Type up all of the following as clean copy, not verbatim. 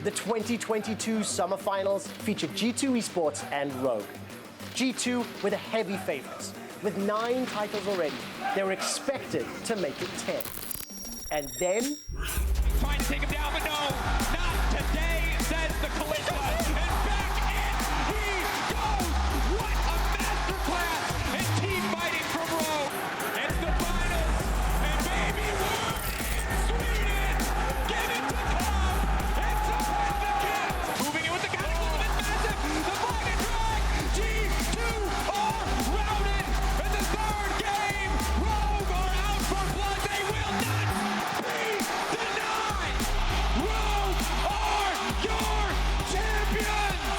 The 2022 Summer Finals featured G2 Esports and Rogue. G2 were the heavy favorites. With 9 titles already, they were expected to make it 10. And then... Trying to take him down, but no, not today, says the Kalista. And back in he goes! What a masterclass in team fighting from Rogue. It's the finals, and baby, we're in Sweden. Give it to Club. It's a win the moving in with the cataclysm, it's massive. The flag and drag. G2 are routed in the 3rd game. Rogue are out for blood. They will not be denied. Rogue are your champions.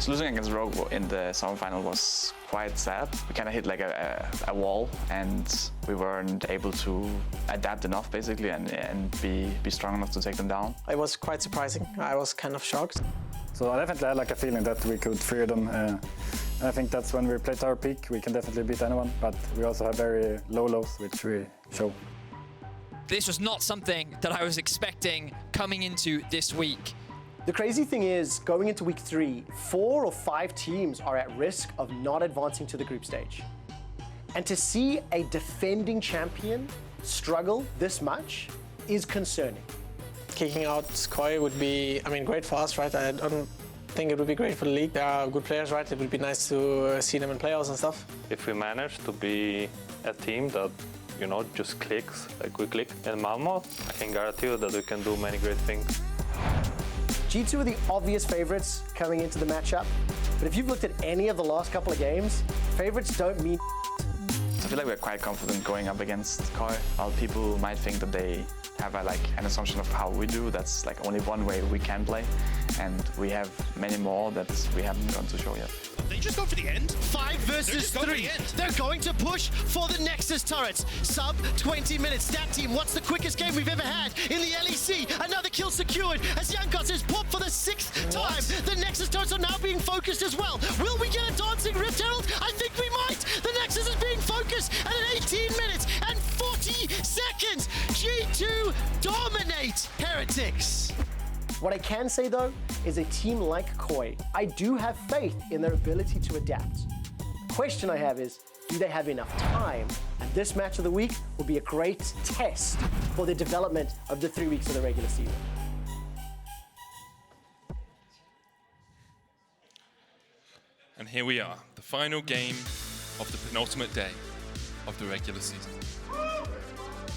So losing against Rogue in the summer final was quite sad. We kind of hit like a wall, and we weren't able to adapt enough basically and be strong enough to take them down. It was quite surprising. I was kind of shocked. So I definitely had like a feeling that we could fear them. And I think that's when we played our peak, we can definitely beat anyone, but we also have very low lows, which we show. This was not something that I was expecting coming into this week. The crazy thing is, going into week 3, 4 or 5 teams are at risk of not advancing to the group stage. And to see a defending champion struggle this much is concerning. Kicking out Koi would be, great for us, right? I don't think it would be great for the league. They are good players, right? It would be nice to see them in playoffs and stuff. If we manage to be a team that, just clicks like we click in Malmo, I can guarantee you that we can do many great things. G2 are the obvious favorites coming into the matchup, but if you've looked at any of the last couple of games, favorites don't mean So I feel like we're quite confident going up against Koi. While people might think that they have an assumption of how we do, that's like only one way we can play, and we have many more that we haven't gone to show yet. They just go for the end? 5 versus 3. They're going to push for the Nexus turrets. Sub 20 minutes. That team, what's the quickest game we've ever had in the LEC? Another kill secured as Younggods is popped for the 6th time. The Nexus turrets are now being focused as well. Will we get a dancing Rift Herald? I think we might. The Nexus is being focused at 18 minutes and 40 seconds. G2 dominate Heretics. What I can say though is a team like Koi, I do have faith in their ability to adapt. The question I have is, do they have enough time? And this match of the week will be a great test for the development of the 3 weeks of the regular season. And here we are, the final game of the penultimate day of the regular season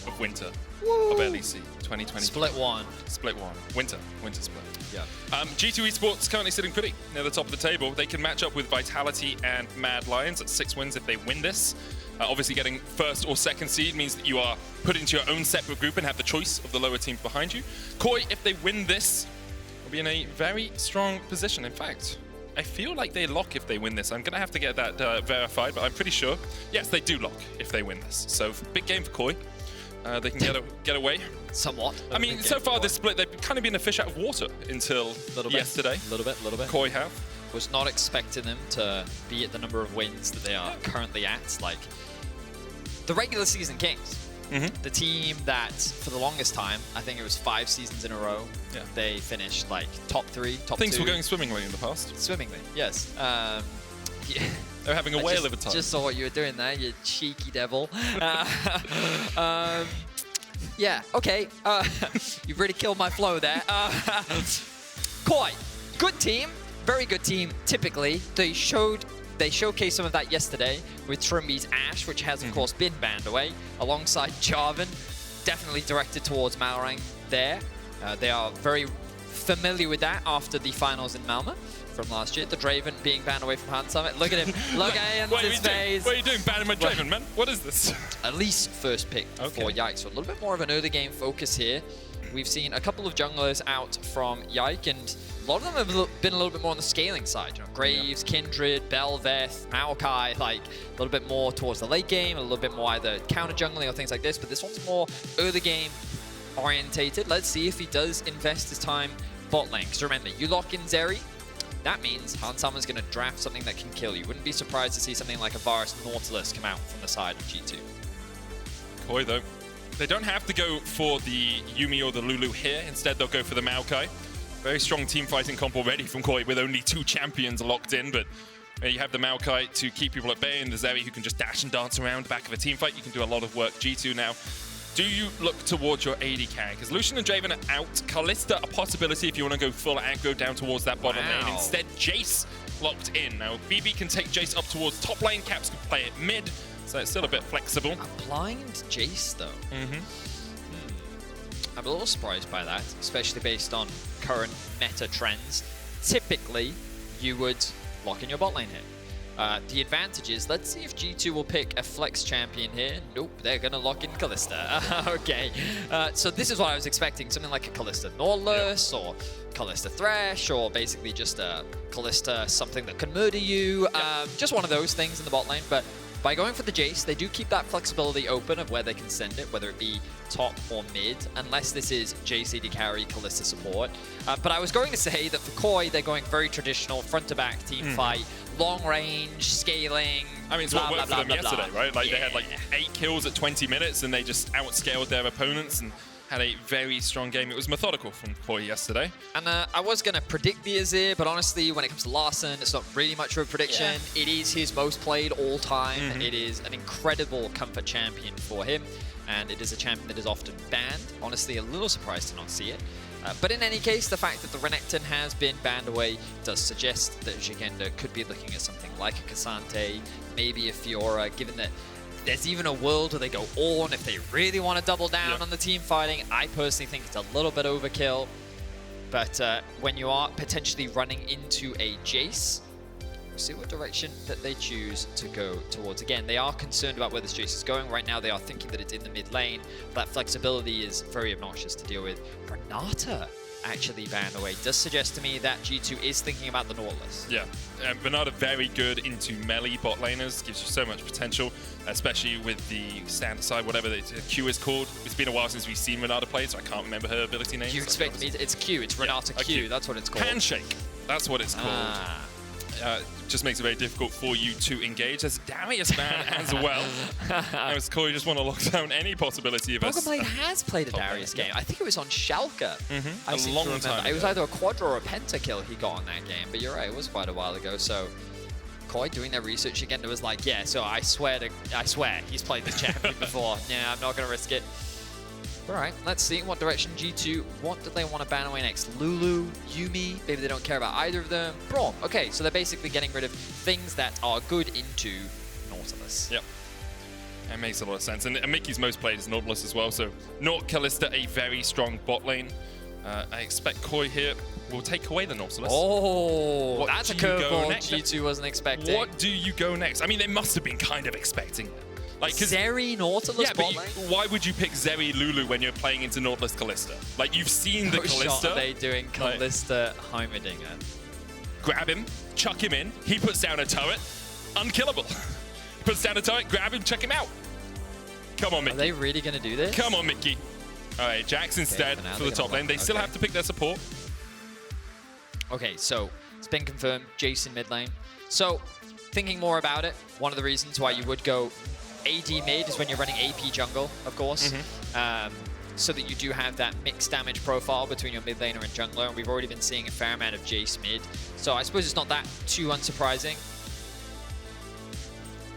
of Winter of LEC 2020. Split 1. Split 1. Winter Split. Yeah. G2 Esports currently sitting pretty near the top of the table. They can match up with Vitality and Mad Lions at 6 wins if they win this. Obviously getting 1st or 2nd seed means that you are put into your own separate group and have the choice of the lower teams behind you. Koi, if they win this, will be in a very strong position. In fact, I feel like they lock if they win this. I'm going to have to get that verified, but I'm pretty sure. Yes, they do lock if they win this. So big game for Koi. They can get away. Somewhat. I mean, so far this split, they've kind of been a fish out of water until yesterday. A little bit. Koi have. Was not expecting them to be at the number of wins that they are currently at. Like, the regular season kings. The team that, for the longest time, I think it was 5 seasons in a row, they finished like top 3, top 2. Things were going swimmingly in the past. Swimmingly, yes. Yeah. They're having a whale of a time. Just saw what you were doing there, you cheeky devil. Yeah, okay. You've really killed my flow there. Koi, good team, very good team. Typically, they showcased some of that yesterday with Trymbi's Ashe, which has of course been banned away, alongside Jarvan, definitely directed towards Malrang there. They are very familiar with that after the finals in Malmö from last year. The Draven being banned away from Hand Summit. Look at him. Look at his face. What are you doing? Banning my Draven, man? What is this? Elise first pick for Yike. So a little bit more of an early game focus here. We've seen a couple of junglers out from Yike, and a lot of them have been a little bit more on the scaling side. You know, Graves, Kindred, Belveth, Maokai, like a little bit more towards the late game, a little bit more either counter jungling or things like this. But this one's more early game orientated. Let's see if he does invest his time bot lane. Because remember, you lock in Zeri, that means Hans Summer's going to draft something that can kill you. Wouldn't be surprised to see something like a Varus Nautilus come out from the side of G2. Koi, though, they don't have to go for the Yuumi or the Lulu here. Instead, they'll go for the Maokai. Very strong team fighting comp already from Koi with only 2 champions locked in, but you have the Maokai to keep people at bay and the Zeri who can just dash and dance around back of a team fight. You can do a lot of work. G2 now. Do you look towards your AD carry? Because Lucian and Draven are out. Kalista, a possibility if you want to go full aggro down towards that bottom lane. Instead, Jayce locked in. Now, BB can take Jayce up towards top lane. Caps can play it mid, so it's still a bit flexible. A blind Jayce, though. I'm a little surprised by that, especially based on current meta trends. Typically, you would lock in your bot lane here. The advantage is, let's see if G2 will pick a flex champion here. Nope, they're going to lock in Kalista. Okay, so this is what I was expecting. Something like a Kalista Nautilus or Kalista Thresh, or basically just a Kalista something that can murder you. Just one of those things in the bot lane. But by going for the Jayce, they do keep that flexibility open of where they can send it, whether it be top or mid, unless this is Jayce AD carry, Kalista support. But I was going to say that for Koi, they're going very traditional, front-to-back team fight, long range, scaling. I mean, it's what worked for them yesterday, right? Like they had like 8 kills at 20 minutes and they just outscaled their opponents and had a very strong game. It was methodical from Koi yesterday. And I was going to predict the Azir, but honestly, when it comes to Larssen, it's not really much of a prediction. It is his most played all time. It is an incredible comfort champion for him, and it is a champion that is often banned. Honestly, a little surprised to not see it. But in any case, the fact that the Renekton has been banned away does suggest that Szygenda could be looking at something like a Cassante, maybe a Fiora, given that there's even a world where they go on if they really want to double down on the team fighting. I personally think it's a little bit overkill. But when you are potentially running into a Jayce, see what direction that they choose to go towards. Again, they are concerned about where this Jayce is going. Right now, they are thinking that it's in the mid lane. That flexibility is very obnoxious to deal with. Renata actually banned away does suggest to me that G2 is thinking about the Nautilus. Yeah, Renata very good into melee bot laners, gives you so much potential, especially with the stand side, whatever the Q is called. It's been a while since we've seen Renata play, so I can't remember her ability name. You expect me to, it's Q, it's Renata Q, that's what it's called. Handshake, that's what it's called. Just makes it very difficult for you to engage. There's a Darius ban as well. As Koi just want to lock down any possibility of us. BrokenBlade has played a Darius game. I think it was on Schalke. A long time ago. It was either a quadra or a pentakill he got on that game. But you're right, it was quite a while ago. So Koi doing their research again, it was like, yeah, so I swear he's played the champion before. Yeah, I'm not going to risk it. All right, let's see what direction G2, what do they want to ban away next? Lulu, Yuumi, maybe they don't care about either of them. Braum, okay, so they're basically getting rid of things that are good into Nautilus. Yep, that makes a lot of sense. And Mikyx's most played is Nautilus as well, so Naut Kalista, a very strong bot lane. I expect Koi here will take away the Nautilus. Oh, that's a curveball G2 wasn't expecting. What do you go next? I mean, they must have been kind of expecting it. Like, Zeri, Nautilus, but why would you pick Zeri, Lulu when you're playing into Nautilus, Kalista? Like, you've seen the Kalista. What shot are they doing Kalista Heimerdinger? Grab him, chuck him in, he puts down a turret, unkillable. Puts down a turret, grab him, check him out. Come on, Mikyx. Are they really going to do this? Come on, Mikyx. All right, Jax instead for the top lane. They still have to pick their support. Okay, so it's been confirmed, Jayce in mid lane. So, thinking more about it, one of the reasons why you would go AD mid is when you're running AP jungle, of course, so that you do have that mixed damage profile between your mid laner and jungler, and we've already been seeing a fair amount of Jayce mid, so I suppose it's not that too unsurprising.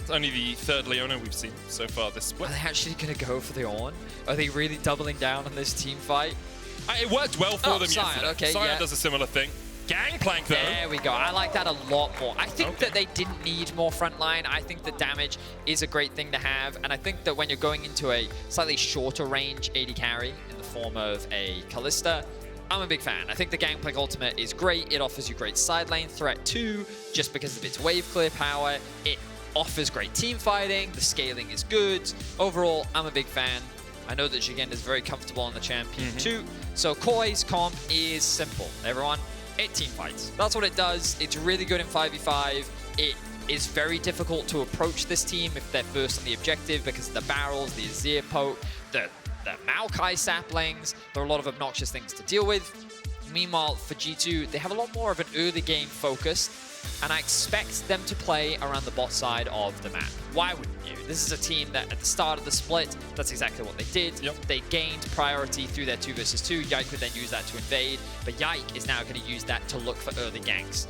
It's only the third Leona we've seen so far this split. Are they actually going to go for the Ornn? Are they really doubling down on this team fight? It worked well for them yesterday. Okay, Sion does a similar thing. Gangplank though. There we go. I like that a lot more. I think that they didn't need more frontline. I think that damage is a great thing to have. And I think that when you're going into a slightly shorter range AD carry in the form of a Kalista, I'm a big fan. I think the Gangplank ultimate is great. It offers you great side lane threat too, just because of its wave clear power. It offers great team fighting. The scaling is good. Overall, I'm a big fan. I know that Szygenda is very comfortable on the champion too. So Koi's comp is simple, everyone. It team fights. That's what it does. It's really good in 5v5. It is very difficult to approach this team if they're first on the objective because of the barrels, the Azir poke, the Maokai saplings. There are a lot of obnoxious things to deal with. Meanwhile, for G2, they have a lot more of an early game focus. and I expect them to play around the bot side of the map. Why wouldn't you? This is a team that at the start of the split, that's exactly what they did. They gained priority through their 2 versus 2. Yike would then use that to invade, but Yike is now going to use that to look for early ganks.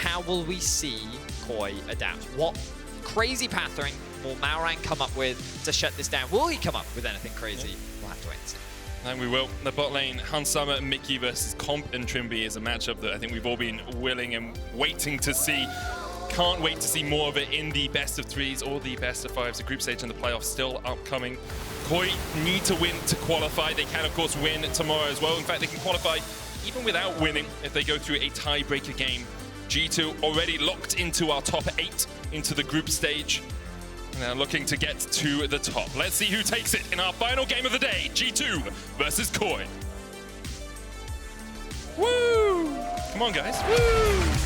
How will we see Koi adapt? What crazy pathing will Malrang come up with to shut this down? Will he come up with anything crazy? We'll have to wait and see. And we will. The bot lane, Hansama and Mikyx versus Comp and Trymbi is a matchup that I think we've all been willing and waiting to see. Can't wait to see more of it in the best of 3s or the best of 5s. The group stage and the playoffs still upcoming. Koi need to win to qualify. They can, of course, win tomorrow as well. In fact, they can qualify even without winning if they go through a tiebreaker game. G2 already locked into our top 8 into the group stage. Now looking to get to the top. Let's see who takes it in our final game of the day. G2 versus Koi. Woo! Come on, guys. Woo!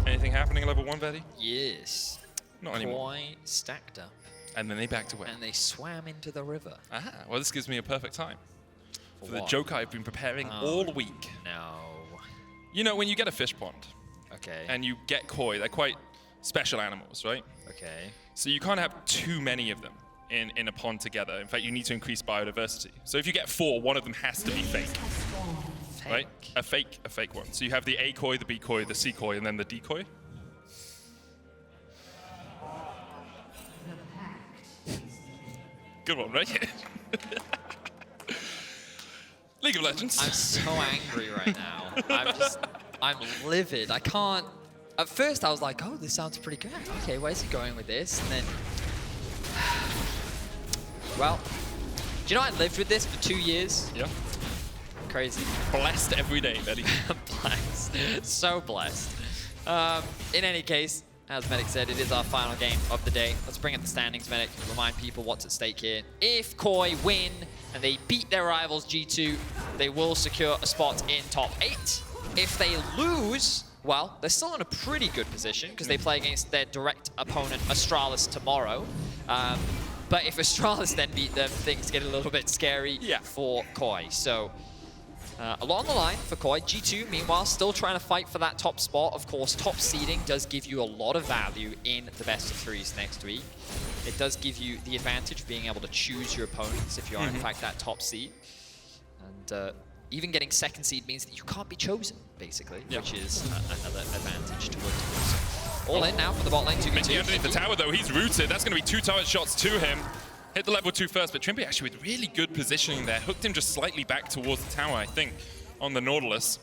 Anything happening at level 1, Vedi? Yes. Not anymore. Koi stacked up. And then they backed away. And they swam into the river. Aha, well this gives me a perfect time for the what? joke I've been preparing all week. No. You know, when you get a fish pond, Okay. and you get koi, they're quite special animals, right? Okay. So you can't have too many of them in a pond together. In fact, you need to increase biodiversity. So if you get 4, one of them has to be fake. Right? A fake one. So you have the A koi, the B koi, the C koi, and then the D koi. Good one, right? League of Legends. I'm so angry right now. I'm livid. I can't. At first I was like, oh, this sounds pretty good. Okay, where's he going with this? And then, well, do you know I lived with this for 2 years? Yeah. Crazy. Blessed every day, Betty. Blessed. So blessed. In any case, as Mikyx said, it is our final game of the day. Let's bring up the standings, Mikyx. Remind people what's at stake here. If Koi win and they beat their rivals G2, they will secure a spot in top 8. If they lose, well, they're still in a pretty good position because they play against their direct opponent, Astralis, tomorrow. But if Astralis then beat them, things get a little bit scary for Koi. So along the line for Koi, G2, meanwhile, still trying to fight for that top spot. Of course, top seeding does give you a lot of value in the best of 3s next week. It does give you the advantage of being able to choose your opponents if you are, in fact, that top seed. And even getting 2nd seed means that you can't be chosen, basically, which is another advantage to work towards. All in now for the bot lane, 2v2. Mikyx underneath the tower, though. He's rooted. That's going to be 2 turret shots to him. Hit the level 2 first, but Trymbi actually with really good positioning there. Hooked him just slightly back towards the tower, I think, on the Nautilus.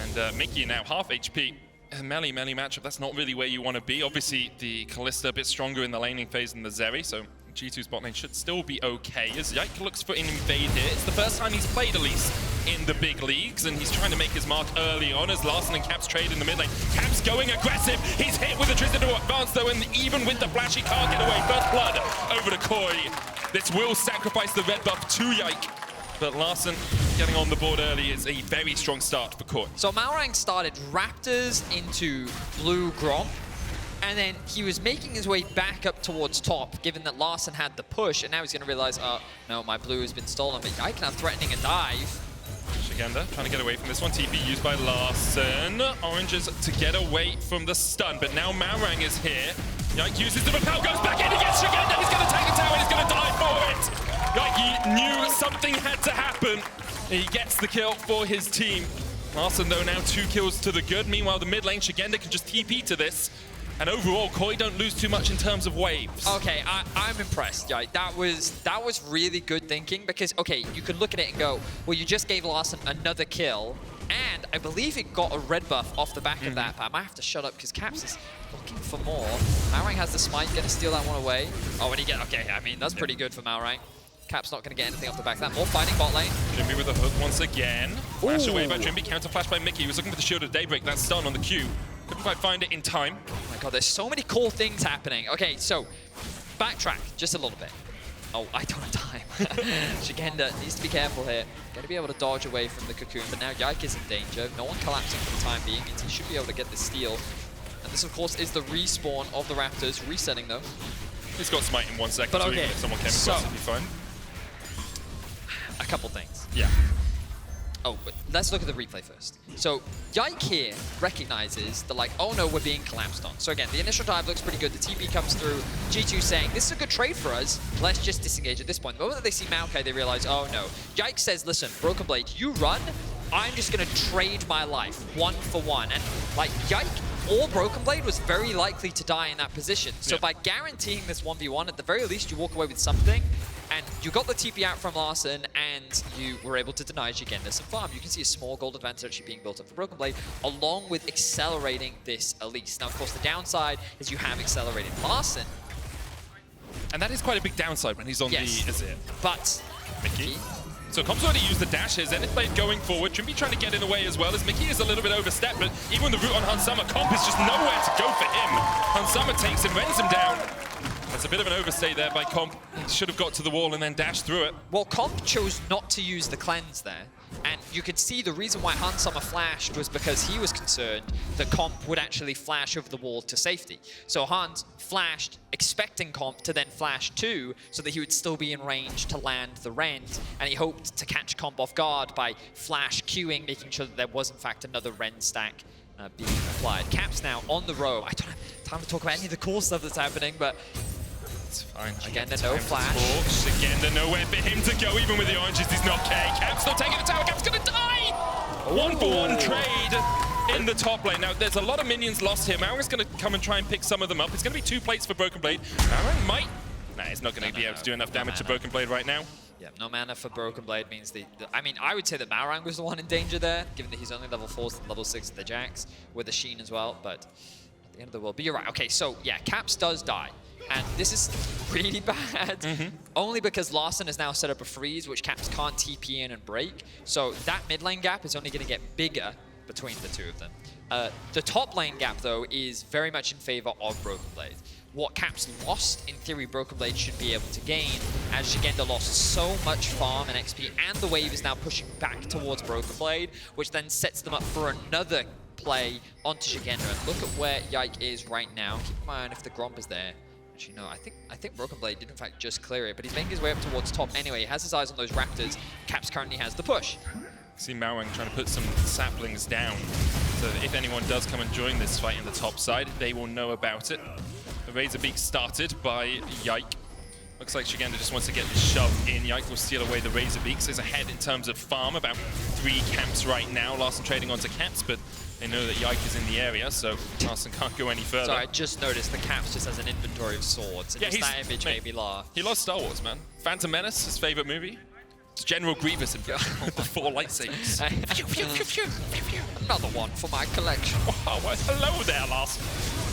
And Mikyx now half HP. A melee matchup, that's not really where you want to be. Obviously, the Kalista a bit stronger in the laning phase than the Zeri, so G2's bot lane should still be okay. As Yike looks for an invade here. It's the first time he's played Elise in the big leagues, and he's trying to make his mark early on as Larssen and Caps trade in the mid lane. Caps going aggressive. He's hit with the Tristan to advance, though, and even with the flash, he can't get away. First blood over to Koi. This will sacrifice the red buff to Yike. But Larssen getting on the board early is a very strong start for Koi. So Malrang started Raptors into Blue Gromp, and then he was making his way back up towards top, given that Larssen had the push, and now he's going to realize, oh, no, my blue has been stolen, but Yike now threatening a dive. Szygenda trying to get away from this one. TP used by Larssen. Oranges to get away from the stun, but now Malrang is here. Yike uses the repel, goes back in against Szygenda. He's going to take the tower, and he's going to die for it. Yike knew something had to happen. He gets the kill for his team. Larssen, though, now 2 kills to the good. Meanwhile, the mid lane, Szygenda can just TP to this. And overall, Koi don't lose too much in terms of waves. Okay, I'm impressed, Yike. That was really good thinking because, okay, you could look at it and go, well, you just gave Larssen another kill, and I believe it got a red buff off the back of that, but I might have to shut up because Caps is looking for more. Malrang has the smite, gonna steal that one away. Oh, and he get, okay, I mean, that's pretty good for Malrang. Cap's not going to get anything off the back of that. More fighting bot lane. Trymbi with a hook once again. Flash away by Trymbi, counter flash by Mikyx. He was looking for the Shield of Daybreak. That stun on the Q. Couldn't quite find it in time. Oh my god, there's so many cool things happening. Okay, so backtrack just a little bit. Oh, I don't have time. Szygenda needs to be careful here. Got to be able to dodge away from the cocoon, but now Yike is in danger. No one collapsing for the time being means he should be able to get the steal. And this, of course, is the respawn of the Raptors. Resetting, though. He's got smite in 1 second, But so okay, even if someone came across, it'd be fine. A couple things. Yeah. Oh, but let's look at the replay first. So Yike here recognizes that, like, oh no, we're being collapsed on. So again, the initial dive looks pretty good. The TP comes through. G2 saying, this is a good trade for us. Let's just disengage at this point. The moment that they see Maokai, they realize, oh no. Yike says, listen, BrokenBlade, you run. I'm just going to trade my life 1 for 1. And like Yike or BrokenBlade was very likely to die in that position. So by guaranteeing this 1v1, at the very least, you walk away with something. And you got the TP out from Larssen, and you were able to deny Szygenda some farm. You can see a small gold advantage actually being built up for BrokenBlade, along with accelerating this Elise. Now, of course, the downside is you have accelerated Larssen. And that is quite a big downside when he's on the Azir. But Mikyx. So Comp's already used the dash here. Zenithblade going forward. Trymbi trying to get in the way as well, as Mikyx is a little bit overstepped, but even the route on Hansama, Comp is just nowhere to go for him. Hansama takes him, rends him down. That's a bit of an overstay there by Comp. He should have got to the wall and then dashed through it. Well, Comp chose not to use the cleanse there. And you could see the reason why Hansama flashed was because he was concerned that Comp would actually flash over the wall to safety. So Hans flashed, expecting Comp to then flash too, so that he would still be in range to land the rend. And he hoped to catch Comp off guard by flash queuing, making sure that there was in fact another rend stack being applied. Caps now on the row. I don't have time to talk about any of the cool stuff that's happening, but it's fine. Szygenda, no flash. Szygenda, nowhere for him to go, even with the oranges. He's not K. Cap's still taking the tower. Cap's gonna die! 1-for-1 trade in the top lane. Now, there's a lot of minions lost here. Malrang's gonna come and try and pick some of them up. It's gonna be 2 plates for BrokenBlade. Malrang might... Nah, he's not gonna be able to do enough damage to BrokenBlade right now. Yeah, no mana for BrokenBlade means I mean, I would say that Malrang was the one in danger there, given that he's only level 4s and level 6 at the Jax, with the Sheen as well, but at the end of the world. But you're right. Okay, so yeah, Caps does die. And this is really bad, only because Larssen has now set up a freeze, which Caps can't TP in and break. So that mid lane gap is only going to get bigger between the two of them. The top lane gap, though, is very much in favor of BrokenBlade. What Caps lost, in theory, BrokenBlade should be able to gain, as Szygenda lost so much farm and XP, and the wave is now pushing back towards BrokenBlade, which then sets them up for another play onto Szygenda. And look at where Yike is right now. Keep in mind if the Gromp is there. Actually, no, I think BrokenBlade did in fact just clear it, but he's making his way up towards top anyway. He has his eyes on those Raptors. Caps currently has the push. See Malrang trying to put some saplings down, so that if anyone does come and join this fight in the top side, they will know about it. The Razorbeak started by Yike. Looks like Szygenda just wants to get the shove in. Yike will steal away the Razorbeaks. He's ahead in terms of farm, about 3 camps right now. Larssen trading onto caps, but they know that Yike is in the area, so Larssen can't go any further. Sorry, I just noticed the Caps just has an inventory of swords, and just that image made me laugh. He loves Star Wars, man. Phantom Menace, his favorite movie. It's General Grievous in with the 4 lightsabers. Another one for my collection. Wow, well, hello there, Larssen.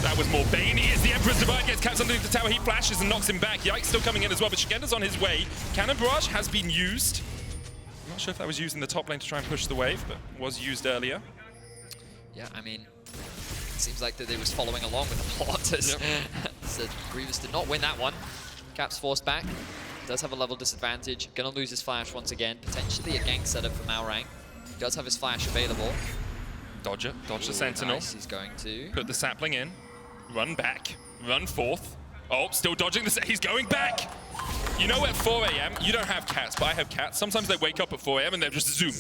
That was more Baney as the Emperor's Divide gets Caps underneath the tower. He flashes and knocks him back. Yike's still coming in as well, but Szygenda's on his way. Cannon Barrage has been used. I'm not sure if that was used in the top lane to try and push the wave, but was used earlier. Yeah, I mean, it seems like that they was following along with the plot. So Grievous did not win that one. Caps forced back. Does have a level disadvantage. Gonna lose his flash once again. Potentially a gank setup for Malrang. He does have his flash available. Dodge the Sentinel. Nice. He's going to put the sapling in. Run back. Run forth. Oh, still dodging the... He's going back! You know, at 4 AM, you don't have cats, but I have cats. Sometimes they wake up at 4 AM and they're just zoom.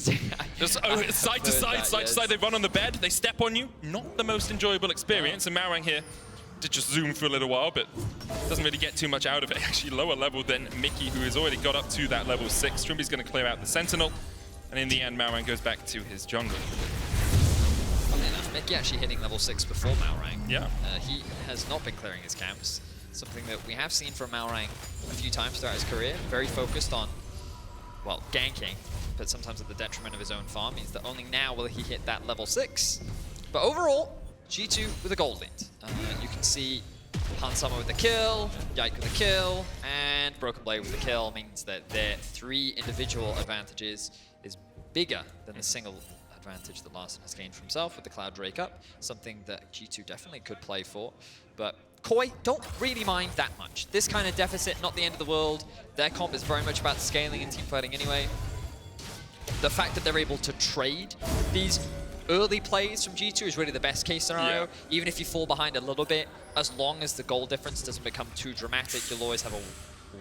Just side to side, side to side. They run on the bed, they step on you. Not the most enjoyable experience. And Malrang here did just zoom for a little while, but doesn't really get too much out of it. Actually, lower level than Mikyx, who has already got up to that level 6. Trymbi's going to clear out the Sentinel. And in the end, Malrang goes back to his jungle. Funny enough, Mikyx actually hitting level 6 before Malrang. Yeah. He has not been clearing his camps. Something that we have seen from Malrang a few times throughout his career. Very focused on, well, ganking, but sometimes at the detriment of his own farm. Means that only now will he hit that level 6. But overall, G2 with a gold lead. You can see Hansama with the kill, Yike with the kill, and BrokenBlade with the kill. Means that their 3 individual advantages is bigger than the single advantage that Larssen has gained for himself with the Cloud Drake up. Something that G2 definitely could play for. But Koi don't really mind that much. This kind of deficit, not the end of the world. Their comp is very much about scaling and team fighting anyway. The fact that they're able to trade these early plays from G2 is really the best case scenario. Yeah. Even if you fall behind a little bit, as long as the goal difference doesn't become too dramatic, you'll always have a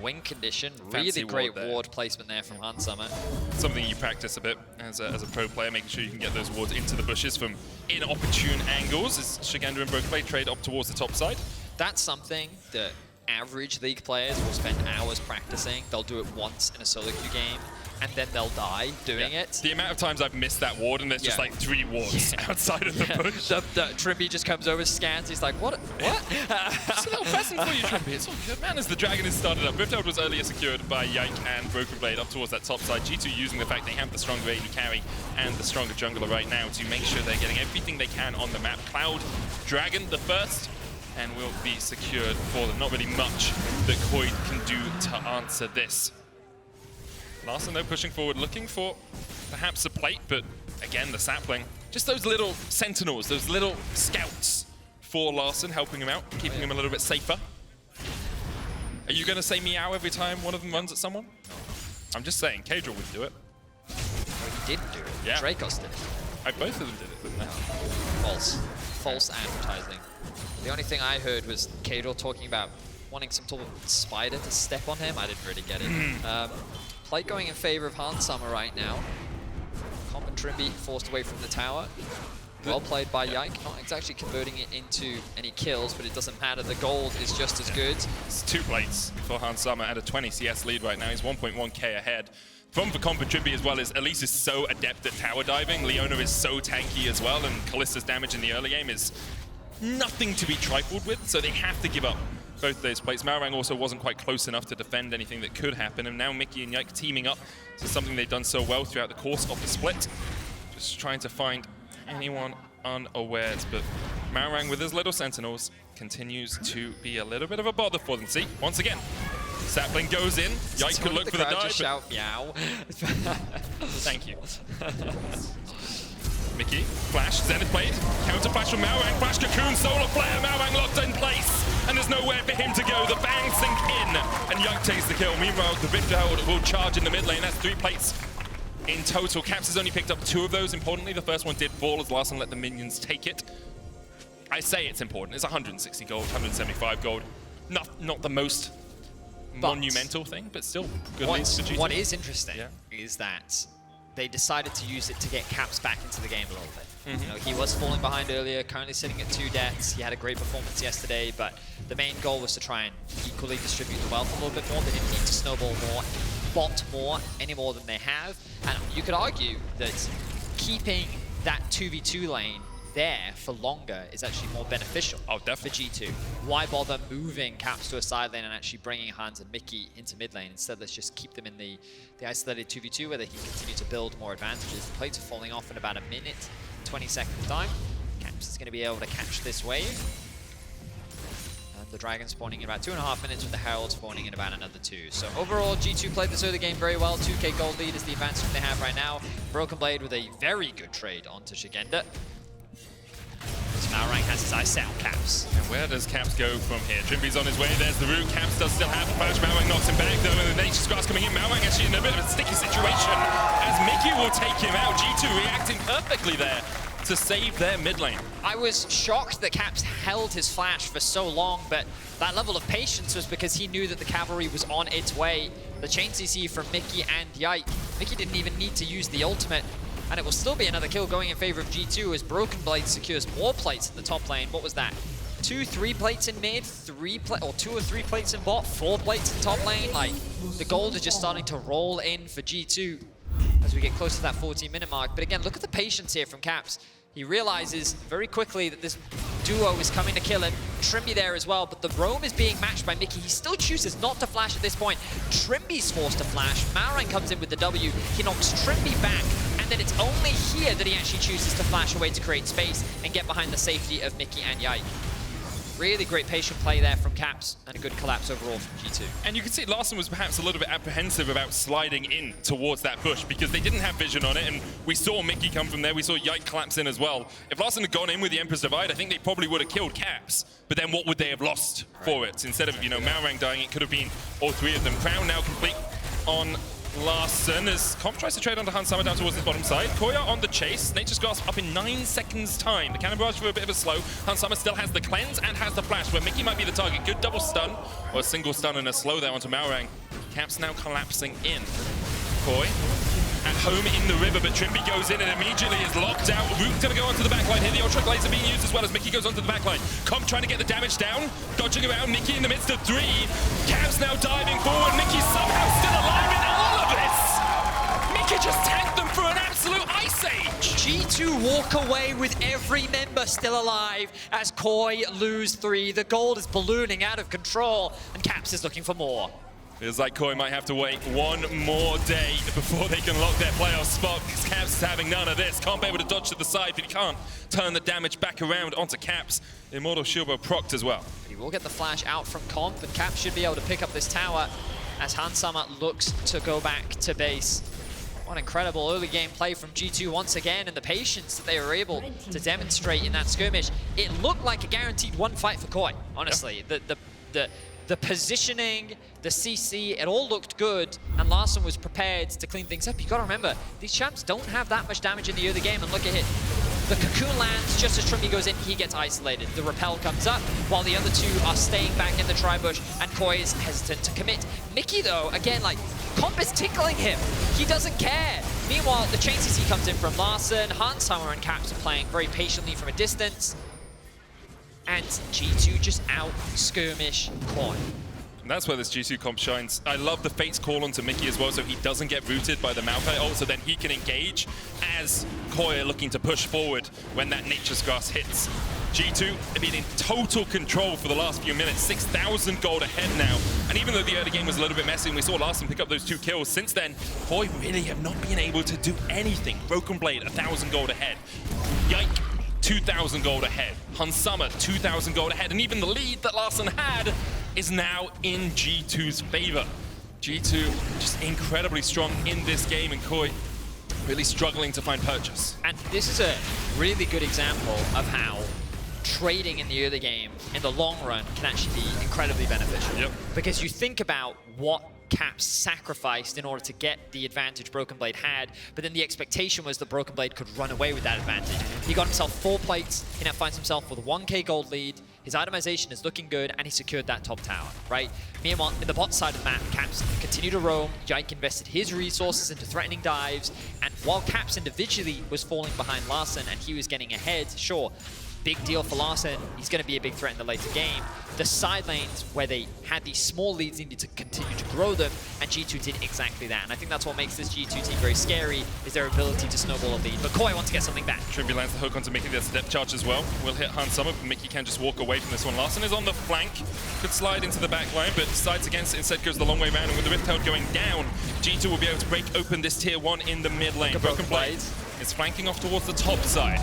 win condition. Really great ward placement there from Handsummer. Something you practice a bit as a pro player, making sure you can get those wards into the bushes from inopportune angles as Szygenda and BrokenBlade trade up towards the top side. That's something that average League players will spend hours practicing. They'll do it once in a solo queue game, and then they'll die doing it. The amount of times I've missed that ward, and there's just like 3 wards outside of the bush. The Trymbi just comes over, scans, he's like, what? It's a little pheasant for you, Trymbi. It's all good, man, as the Dragon is started up. Rifthold was earlier secured by Yike and BrokenBlade up towards that top side. G2 using the fact they have the stronger AD carry and the stronger jungler right now to make sure they're getting everything they can on the map. Cloud Dragon, the first, and will be secured for them. Not really much that Koi can do to answer this. Larssen, though, pushing forward, looking for perhaps a plate, but again, the sapling. Just those little sentinels, those little scouts for Larssen, helping him out, keeping him a little bit safer. Are you going to say meow every time one of them runs at someone? I'm just saying, Kadriel would do it. Well, he didn't do it. Yeah. Dracos did it. Both of them did it, didn't they? False. False advertising. The only thing I heard was Kadriel talking about wanting some sort of spider to step on him. I didn't really get it. Plate going in favor of Handsummer right now. Comp and Trymbi forced away from the tower. Well played by Yike. Not exactly converting it into any kills, but it doesn't matter. The gold is just as good. It's 2 plates for Handsummer at a 20 CS lead right now. He's 1.1k ahead. From the comp and Trymbi as well, as Elise is so adept at tower diving. Leona is so tanky as well, and Kalista's damage in the early game is nothing to be trifled with, so they have to give up both of those plates. Malrang also wasn't quite close enough to defend anything that could happen, and now Mikyx and Yike teaming up. This is something they've done so well throughout the course of the split. Just trying to find anyone unawares, but Malrang with his little sentinels continues to be a little bit of a bother for them. See, once again, sapling goes in. Yike could look for the dive. Shout meow. Thank you. Mikyx, flash, Zenith Blade, counter flash from Malrang, flash cocoon, solar flare, Malrang locked in place, and there's nowhere for him to go. The bang sink in, and Yike takes the kill. Meanwhile, the Victor will charge in the mid lane. That's 3 plates in total. Caps has only picked up 2 of those, importantly. The first one did fall as Larssen let the minions take it. I say it's important. It's 160 gold, 175 gold. Not the most monumental thing, but still good leads for G2. What is interesting is that they decided to use it to get Caps back into the game a little bit. You know, he was falling behind earlier, currently sitting at 2 deaths. He had a great performance yesterday, but the main goal was to try and equally distribute the wealth a little bit more. They didn't need to snowball more, bot more, any more than they have. And you could argue that keeping that 2v2 lane there for longer is actually more beneficial for G2. Why bother moving Caps to a side lane and actually bringing Hans and Mikyx into mid lane? Instead, let's just keep them in the isolated 2v2 where they can continue to build more advantages. The plates are falling off in about a minute, 20 seconds time. Caps is going to be able to catch this wave. And the Dragon spawning in about 2.5 minutes with the Herald spawning in about another 2. So overall, G2 played this early game very well. 2k gold lead is the advantage they have right now. BrokenBlade with a very good trade onto Szygenda. Malrang has his eyes set on Caps. And where does Caps go from here? Trymbi's on his way, there's the root. Caps does still have the flash. Malrang knocks him back though, and the Nature's Grass coming in. Malrang actually in a bit of a sticky situation as Mikyx will take him out. G2 reacting perfectly there to save their mid lane. I was shocked that Caps held his flash for so long, but that level of patience was because he knew that the cavalry was on its way. The chain CC from Mikyx and Yike. Mikyx didn't even need to use the ultimate. And it will still be another kill going in favor of G2 as BrokenBlade secures more plates in the top lane. What was that? 2-3 plates in mid, 2 or 3 plates in bot, 4 plates in top lane. Like, the gold is just starting to roll in for G2 as we get close to that 14-minute mark. But again, look at the patience here from Caps. He realizes very quickly that this duo is coming to kill him. Trymbi there as well, but the roam is being matched by Mikyx. He still chooses not to flash at this point. Trymbi's forced to flash. Malrang comes in with the W. He knocks Trymbi back, and then it's only here that he actually chooses to flash away to create space and get behind the safety of Mikyx and Yike. Really great patient play there from Caps, and a good collapse overall from G2. And you can see Larssen was perhaps a little bit apprehensive about sliding in towards that push because they didn't have vision on it, and we saw Mikyx come from there, we saw Yike collapse in as well. If Larssen had gone in with the Emperor's Divide, I think they probably would have killed Caps, but then what would they have lost for it? Instead of, Malrang dying, it could have been all three of them. Crown now complete on Larssen as Comp tries to trade onto Hans Sama down towards his bottom side. Koya on the chase. Nature's Grasp up in 9 seconds time. The Cannon Barrage for a bit of a slow. Hans Sama still has the cleanse and has the flash where Mikyx might be the target. Good double stun, or a single stun and a slow there onto Malrang. Caps now collapsing in. Koi at home in the river, but Trymbi goes in and immediately is locked out. Root's going to go onto the backline here. The Ultra Glades are being used as well as Mikyx goes onto the backline. Comp trying to get the damage down, dodging around. Mikyx in the midst of 3. Caps now diving forward. Mikyx somehow still alive in all of this. Mikyx just tanked them for an absolute ice age. G2 walk away with every member still alive as Koi lose 3. The gold is ballooning out of control, and Caps is looking for more. Feels like Koi might have to wait one more day before they can lock their playoff spot because Caps is having none of this. Can't be able to dodge to the side, but he can't turn the damage back around onto Caps. Immortal Shilbo procced as well. He will get the flash out from Comp, and Caps should be able to pick up this tower as Hans Sama looks to go back to base. What incredible early game play from G2 once again, and the patience that they were able to demonstrate in that skirmish. It looked like a guaranteed one fight for Koi, honestly. Yeah. The positioning, the CC, it all looked good, and Larssen was prepared to clean things up. You gotta remember, these champs don't have that much damage in the early game, and look at it. The cocoon lands just as Trymbi goes in, he gets isolated. The repel comes up, while the other two are staying back in the tri-bush, and Koi is hesitant to commit. Mikyx though, again, like, Comp is tickling him. He doesn't care. Meanwhile, the chain CC comes in from Larssen. Hans Sama and Caps are playing very patiently from a distance. And G2 just out-skirmish Koi. And that's where this G2 comp shines. I love the Fate's call onto Mikyx as well, so he doesn't get rooted by the Maokai ult, so then he can engage as Koi are looking to push forward when that Nature's Grass hits. G2 have been in total control for the last few minutes, 6,000 gold ahead now. And even though the early game was a little bit messy and we saw Larssen pick up those 2 kills, since then, Koi really have not been able to do anything. BrokenBlade, 1,000 gold ahead. Yike, 2,000 gold ahead. Hans Sama, 2,000 gold ahead. And even the lead that Larssen had is now in G2's favor. G2 just incredibly strong in this game, and Koi really struggling to find purchase. And this is a really good example of how trading in the early game, in the long run, can actually be incredibly beneficial. Yep. Because you think about what Caps sacrificed in order to get the advantage BrokenBlade had, but then the expectation was that BrokenBlade could run away with that advantage. He got himself 4 plates, he now finds himself with a 1k gold lead, his itemization is looking good, and he secured that top tower, right? Meanwhile, in the bot side of the map, Caps continued to roam, Yike invested his resources into threatening dives, and while Caps individually was falling behind Larssen and he was getting ahead, sure, big deal for Larssen, he's going to be a big threat in the later game. The side lanes, where they had these small leads, needed to continue to grow them, and G2 did exactly that. And I think that's what makes this G2 team very scary, is their ability to snowball a lead. But Koi wants to get something back. Trymbi lands the hook onto Mikyx, there's a depth charge as well. Will hit Hans Sama, but Mikyx can just walk away from this one. Larssen is on the flank, could slide into the back line, but decides against it, instead goes the long way around, and with the Rift Herald going down, G2 will be able to break open this tier 1 in the mid lane. BrokenBlade is flanking off towards the top side.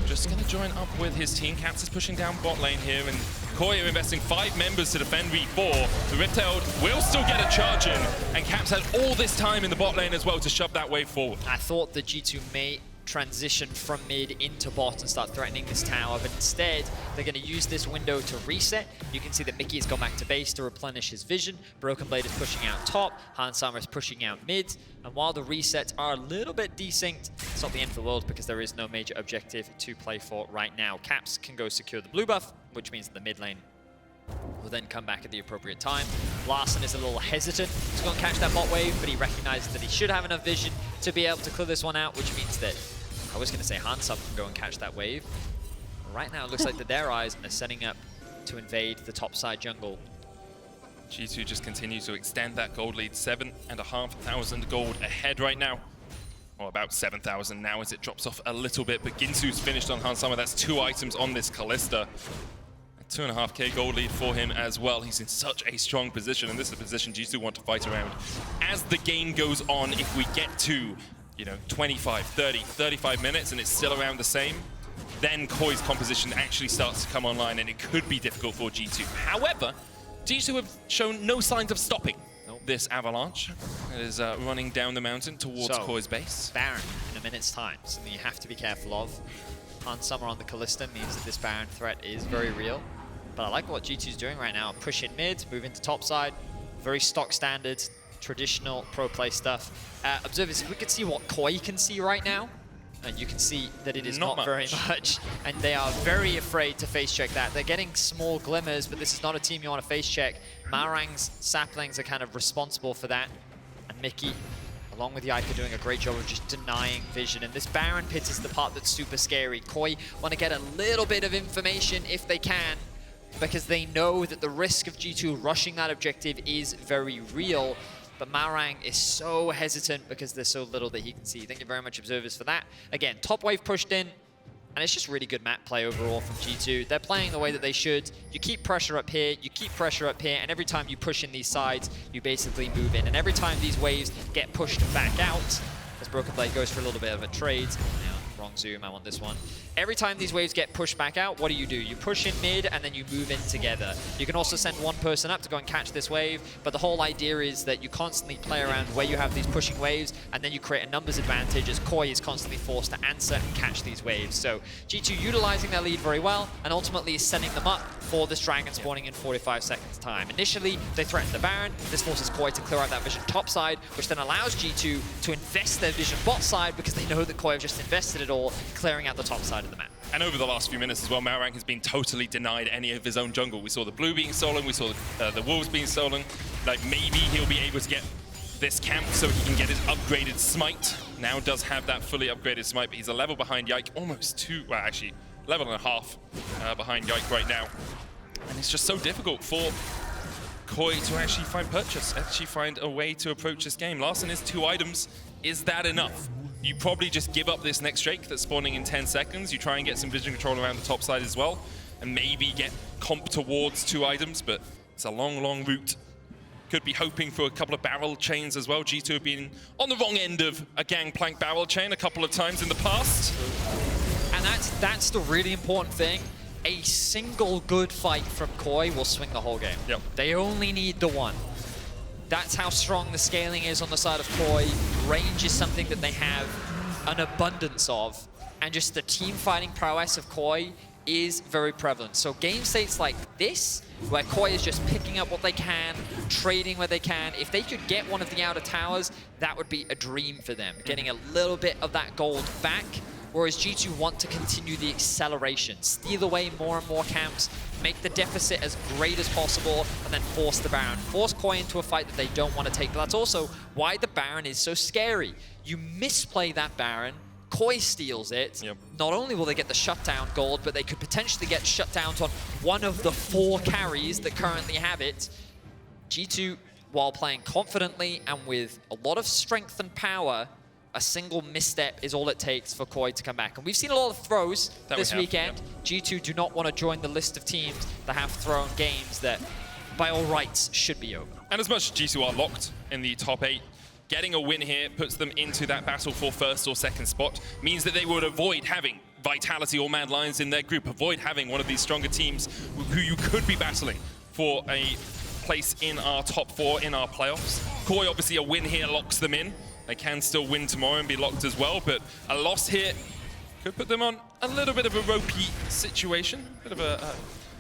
Just going to join up with his team. Caps is pushing down bot lane here, and Koi are investing 5 members to defend V4. The Rift Herald will still get a charge in, and Caps had all this time in the bot lane as well to shove that wave forward. I thought the G2 may transition from mid into bot and start threatening this tower, but instead they're going to use this window to reset. You can see that Mikyx has gone back to base to replenish his vision. BrokenBlade is pushing out top, Hans Sama is pushing out mid, and while the resets are a little bit desynced, it's not the end of the world because there is no major objective to play for right now. Caps can go secure the blue buff, which means the mid lane will then come back at the appropriate time. Larssen is a little hesitant to go and catch that bot wave, but he recognizes that he should have enough vision to be able to clear this one out, which means that, I was going to say Hans Sama can go and catch that wave. Right now it looks like that their eyes are setting up to invade the top side jungle. G2 just continues to extend that gold lead, 7,500 gold ahead right now. Or about 7,000 now as it drops off a little bit, but Ginsu's finished on Hans Sama. That's 2 items on this Kalista. 2.5k gold lead for him as well. He's in such a strong position, and this is a position G2 want to fight around. As the game goes on, if we get to 25, 30, 35 minutes and it's still around the same, then Koi's composition actually starts to come online and it could be difficult for G2. However, G2 have shown no signs of stopping this avalanche. It is running down the mountain towards Koi's base. Baron in a minute's time, something you have to be careful of. Unsummer on the Kalista means that this Baron threat is very real. But I like what G2's doing right now. Push in mid, move into top side. Very stock standard, traditional pro play stuff. Observers, if we could see what Koi can see right now, and you can see that it is not very much. And they are very afraid to face check that. They're getting small glimmers, but this is not a team you want to face check. Malrang's saplings are kind of responsible for that. And Mikyx, along with Yike, doing a great job of just denying vision. And this Baron pit is the part that's super scary. Koi want to get a little bit of information if they can, because they know that the risk of G2 rushing that objective is very real. But Malrang is so hesitant because there's so little that he can see. Thank you very much, observers, for that. Again, top wave pushed in, and it's just really good map play overall from G2. They're playing the way that they should. You keep pressure up here, you keep pressure up here, and every time you push in these sides, you basically move in. And every time these waves get pushed back out, as BrokenBlade goes for a little bit of a trade. Now, wrong zoom, I want this one. Every time these waves get pushed back out, what do? You push in mid and then you move in together. You can also send one person up to go and catch this wave, but the whole idea is that you constantly play around where you have these pushing waves and then you create a numbers advantage as Koi is constantly forced to answer and catch these waves. So G2 utilizing their lead very well and ultimately setting them up for this dragon spawning in 45 seconds time. Initially, they threaten the Baron. This forces Koi to clear out that vision top side, which then allows G2 to invest their vision bot side because they know that Koi have just invested it all, clearing out the top side of the map. And over the last few minutes as well, Malrang has been totally denied any of his own jungle. We saw the blue being stolen, we saw the wolves being stolen. Like, maybe he'll be able to get this camp so he can get his upgraded smite. Now does have that fully upgraded smite, but he's a level behind Yike, almost two, well actually, level and a half behind Yike right now. And it's just so difficult for Koi to actually find purchase, actually find a way to approach this game. Larssen is 2 items. Is that enough? You probably just give up this next Drake that's spawning in 10 seconds. You try and get some vision control around the top side as well, and maybe get comp towards 2 items, but it's a long, long route. Could be hoping for a couple of barrel chains as well. G2 have been on the wrong end of a Gangplank barrel chain a couple of times in the past. And that's the really important thing. A single good fight from Koi will swing the whole game. Yep. They only need the one. That's how strong the scaling is on the side of Koi. Range is something that they have an abundance of. And just the team fighting prowess of Koi is very prevalent. So game states like this, where Koi is just picking up what they can, trading where they can. If they could get one of the outer towers, that would be a dream for them. Getting a little bit of that gold back. Whereas G2 want to continue the acceleration, steal away more and more camps, make the deficit as great as possible, and then force the Baron. Force Koi into a fight that they don't want to take. But that's also why the Baron is so scary. You misplay that Baron, Koi steals it. Yep. Not only will they get the shutdown gold, but they could potentially get shutdowns on one of the 4 carries that currently have it. G2, while playing confidently and with a lot of strength and power, a single misstep is all it takes for Koi to come back. And we've seen a lot of throws this weekend. Yep. G2 do not want to join the list of teams that have thrown games that, by all rights, should be over. And as much as G2 are locked in the top 8, getting a win here puts them into that battle for first or second spot, means that they would avoid having Vitality or Mad Lions in their group, avoid having one of these stronger teams who you could be battling for a place in our top 4 in our playoffs. Koi, obviously, a win here locks them in. They can still win tomorrow and be locked as well, but a loss here could put them on a little bit of a ropey situation, a bit of a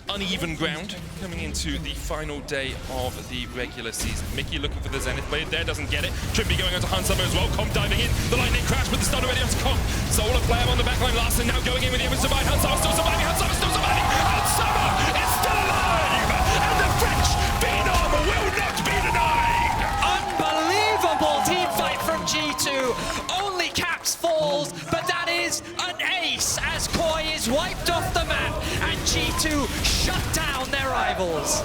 uneven ground coming into the final day of the regular season. Mikyx looking for the Zenith Blade there, doesn't get it. Trymbi going on to Hunt Summer as well. Comp diving in, the lightning crash with the stun already onto Comp. Solar player on the backline, Larssen now going in with the image to survive. Hunt Summer still surviving, Hunt Summer still surviving. Hunt Summer is still alive! And the French phenom will not be denied! Unbelievable team fight from G2. Only Caps falls, but that is an ace as Koi is wiped off the map and G2 shut down their rivals.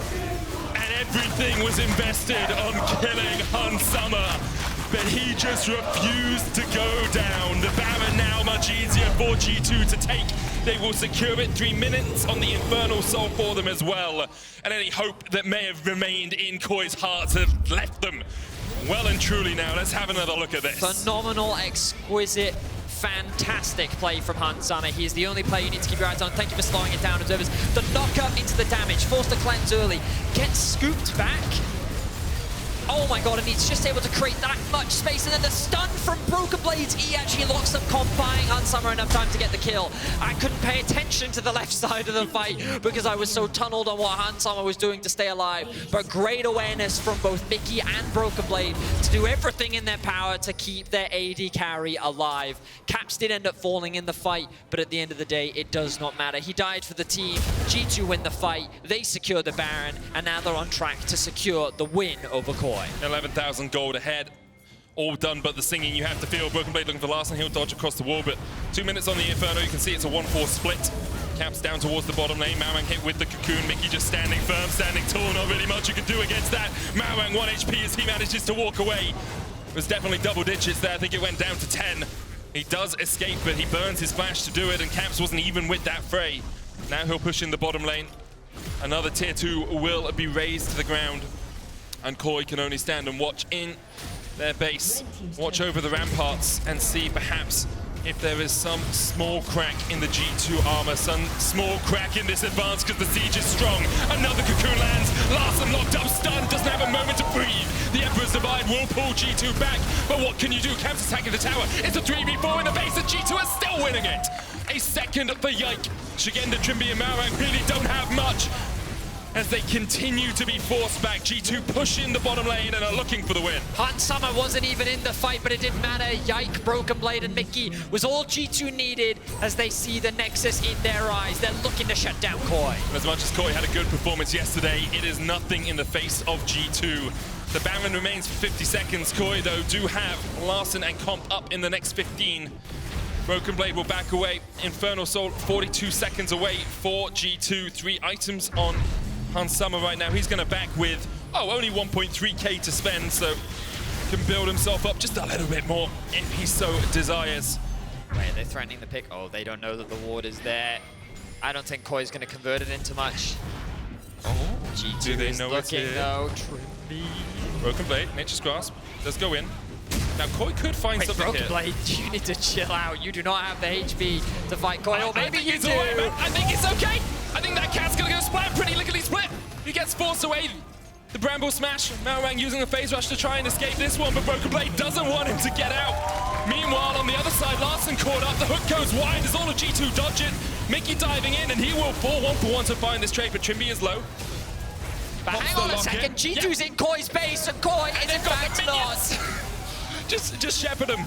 And everything was invested on killing Hun Summer, but he just refused to go down. The Baron now much easier for G2 to take. They will secure it. 3 minutes on the Infernal Soul for them as well. And any hope that may have remained in Koi's hearts have left them well and truly now. Let's have another look at this. Phenomenal, exquisite fantastic play from Hansama. He is the only player you need to keep your eyes on. Thank you for slowing it down, observers. The knock-up into the damage, forced to cleanse early, gets scooped back. Oh my god, and he's just able to create that much space, and then the stun from BrokenBlade. He actually locks up comp, buying Hansama enough time to get the kill. I couldn't pay attention to the left side of the fight because I was so tunneled on what Hansama was doing to stay alive. But great awareness from both Mikyx and BrokenBlade to do everything in their power to keep their AD carry alive. Caps did end up falling in the fight, but at the end of the day, it does not matter. He died for the team. G2 win the fight. They secure the Baron, and now they're on track to secure the win over Koi. 11,000 gold ahead. All done but the singing you have to feel. BrokenBlade looking for Larssen. He'll dodge across the wall, but 2 minutes on the Inferno. You can see it's a 1-4 split. Caps down towards the bottom lane. Malrang hit with the cocoon. Mikyx just standing firm, standing tall. Not really much you can do against that. Malrang 1 HP as he manages to walk away. It was definitely double digits there. I think it went down to 10. He does escape, but he burns his flash to do it, and Caps wasn't even with that fray. Now he'll push in the bottom lane. Another tier 2 will be raised to the ground, and Koi can only stand and watch in their base. Watch over the ramparts and see perhaps if there is some small crack in the G2 armor, some small crack in this advance because the siege is strong. Another cocoon lands, Larssen locked up, stunned, doesn't have a moment to breathe. The Emperor's Divide will pull G2 back, but what can you do? Caps attacking the tower. It's a 3v4 in the base and G2 is still winning it. A second for Yike. Szygenda, Trymbi and Malrang really don't have much as they continue to be forced back. G2 push in the bottom lane and are looking for the win. Hansama wasn't even in the fight, but it didn't matter. Yike, BrokenBlade, and Mikyx was all G2 needed as they see the Nexus in their eyes. They're looking to shut down Koi. As much as Koi had a good performance yesterday, it is nothing in the face of G2. The Baron remains for 50 seconds. Koi, though, do have Larssen and comp up in the next 15. BrokenBlade will back away. Infernal Soul 42 seconds away for G2. 3 items on Hansama right now. He's going to back with, only 1.3k to spend, so can build himself up just a little bit more if he so desires. Wait, they're threatening the pick. Oh, they don't know that the ward is there. I don't think Koi's going to convert it into much. Oh, G2 do they is know it's looking here? though. Trymbi. BrokenBlade, Nature's Grasp, does go in. Now Koi could find something here. BrokenBlade, you need to chill out. You do not have the HP to fight Koi, or maybe you do. I think it's okay. I think that cat's gonna go splat, pretty lickety split. He gets forced away. The Bramble Smash. Malrang using the phase rush to try and escape this one, but BrokenBlade doesn't want him to get out. Meanwhile, on the other side, Larssen caught up. The hook goes wide as all of G2 dodge it. Mikyx diving in, and he will fall 1-for-1 to find this trade, but Trymbi is low. But hang on a second, G2's in Koi's base, and Koi is in fact not. Just shepherd him.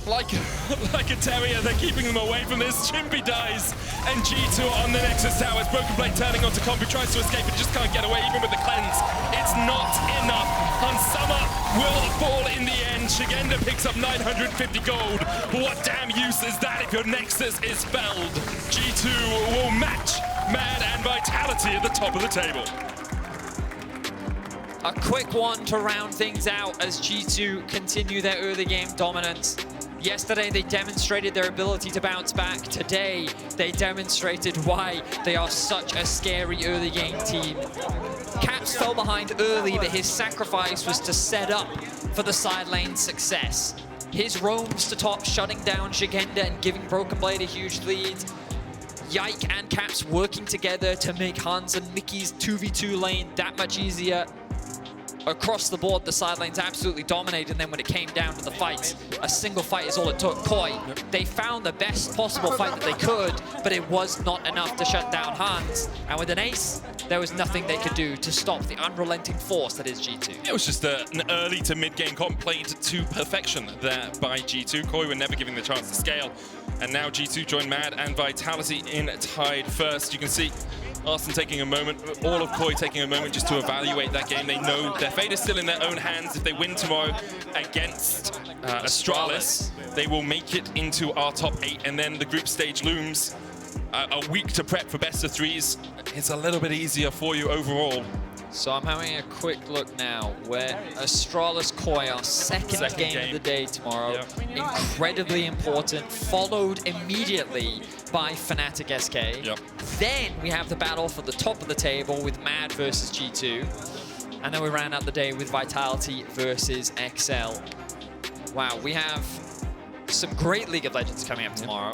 Like a terrier, they're keeping them away from this. Trymbi dies, and G2 on the Nexus towers. BrokenBlade turning onto comp, who tries to escape and just can't get away, even with the cleanse. It's not enough. Hansama will fall in the end. Szygenda picks up 950 gold. But what damn use is that if your Nexus is felled? G2 will match Mad and Vitality at the top of the table. A quick one to round things out as G2 continue their early game dominance. Yesterday, they demonstrated their ability to bounce back. Today, they demonstrated why they are such a scary early game team. Caps fell behind early, but his sacrifice was to set up for the side lane success. His roams to top, shutting down Szygenda and giving BrokenBlade a huge lead. Yike and Caps working together to make Hans and Mikyx's 2v2 lane that much easier. Across the board, the side lanes absolutely dominated, and then when it came down to the fights, a single fight is all it took. Koi, they found the best possible fight that they could, but it was not enough to shut down Hans. And with an ace, there was nothing they could do to stop the unrelenting force that is G2. It was just an early to mid-game comp played to perfection there by G2. Koi were never giving the chance to scale, and now G2 join Mad and Vitality in tied first. You can see Larssen taking a moment, all of Koi taking a moment just to evaluate that game. They know their fate is still in their own hands. If they win tomorrow against Astralis, they will make it into our top 8, and then the group stage looms. A week to prep for best of 3s. It's a little bit easier for you overall. So I'm having a quick look now where Astralis Koi, our second game of the day tomorrow. Yep. Incredibly important, followed immediately by Fnatic SK. Yep. Then we have the battle for the top of the table with Mad versus G2. And then we round out the day with Vitality versus XL. Wow, we have some great League of Legends coming up tomorrow.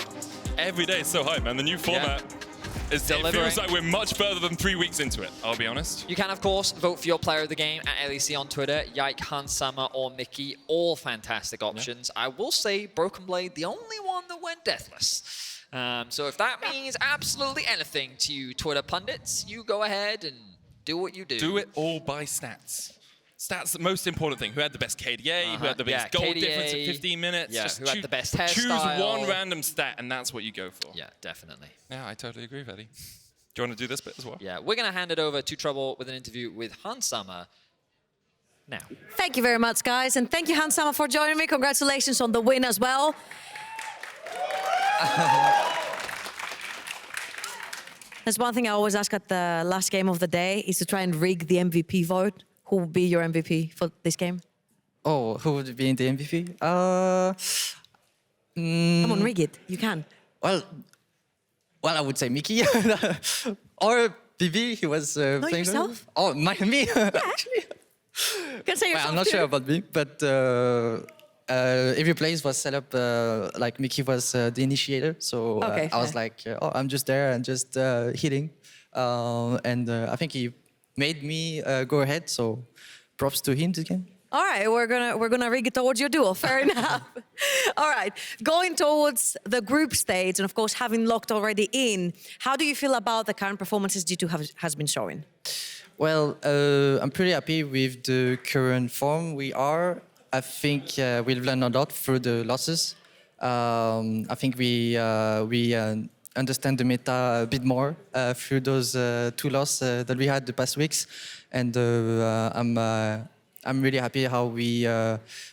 Every day is so hype, man. The new format. It feels like we're much further than 3 weeks into it, I'll be honest. You can, of course, vote for your player of the game at LEC on Twitter. Yike, Hansama, or Mikyx, all fantastic options. I will say BrokenBlade, the only one that went deathless. So if that means absolutely anything to you Twitter pundits, you go ahead and do what you do. Do it all by stats. Stats, the most important thing. Who had the best KDA, who had the biggest goal difference at 15 minutes. Yeah, Just who had the best hairstyle. Choose one random stat, and that's what you go for. Yeah, definitely. Yeah, I totally agree, Vedi. Do you want to do this bit as well? Yeah, we're going to hand it over to Trouble with an interview with Hansama now. Thank you very much, guys. And thank you, Hansama, for joining me. Congratulations on the win as well. There's one thing I always ask at the last game of the day is to try and rig the MVP vote. Who would be your MVP for this game? Oh, who would be in the MVP? Come on, rig it. You can. Well, I would say Mikyx or BB. He was playing. Yourself? Oh, me. Yeah, actually. You can say yourself. Well, I'm not sure about me, but every place was set up like Mikyx was the initiator. So I was like, oh, I'm just there and just hitting, and I think he made me go ahead. So props to him this game. All right, we're gonna rig it towards your duel. Fair enough. All right, going towards the group stage, and of course having locked already in. How do you feel about the current performances G2 has been showing? Well, I'm pretty happy with the current form we are. I think we've learned a lot through the losses. I think we understand the meta a bit more through those 2 losses that we had the past weeks, and I'm really happy how we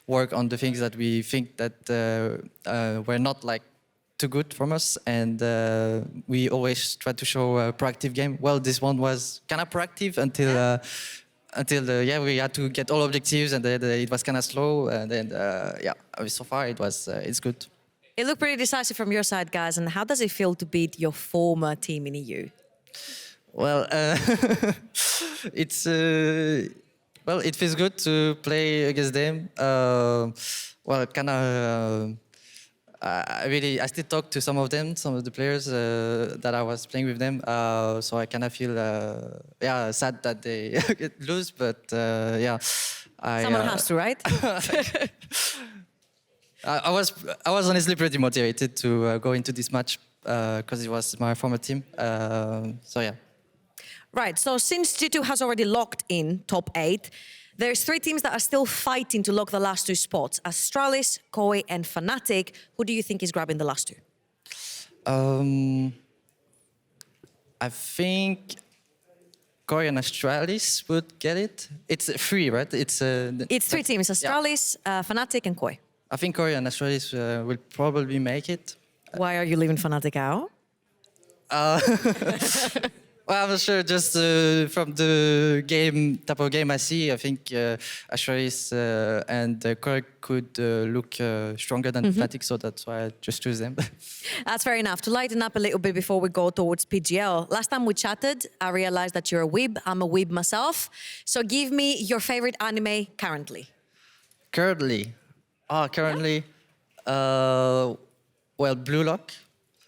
work on the things that we think that were not like too good from us, and we always try to show a proactive game. Well, this one was kind of proactive until we had to get all objectives, and then it was kind of slow, and then so far it's good. It looked pretty decisive from your side, guys. And how does it feel to beat your former team in EU? Well, well, it feels good to play against them. Well, kind of. I still talk to some of them, some of the players that I was playing with them. So I kind of feel, sad that they lose, but Someone has to, right? I was honestly pretty motivated to go into this match because it was my former team. So yeah. Right. So since G2 has already locked in top 8. There's 3 teams that are still fighting to lock the last 2 spots. Astralis, Koi, and Fnatic. Who do you think is grabbing the last 2? I think Koi and Astralis would get it. It's 3, right? It's 3 teams, Astralis, Fnatic, and Koi. I think Koi and Astralis will probably make it. Why are you leaving Fnatic out? Well, I'm not sure. Just from the type of game I see, I think Astralis and Koi could look stronger than Fnatic, so that's why I just choose them. That's fair enough. To lighten up a little bit before we go towards PGL, last time we chatted, I realized that you're a weeb. I'm a weeb myself. So give me your favorite anime currently. Currently? Well, Blue Lock.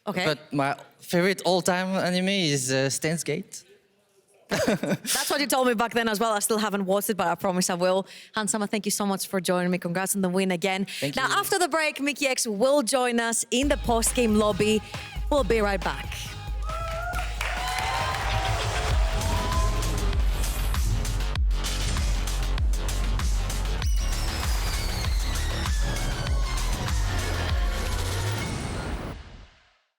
Okay. But my favorite all-time anime is Steins Gate. That's what you told me back then as well. I still haven't watched it, but I promise I will. Hansama, thank you so much for joining me. Congrats on the win again. Thank you. Now, after the break, Mikyx will join us in the post-game lobby. We'll be right back.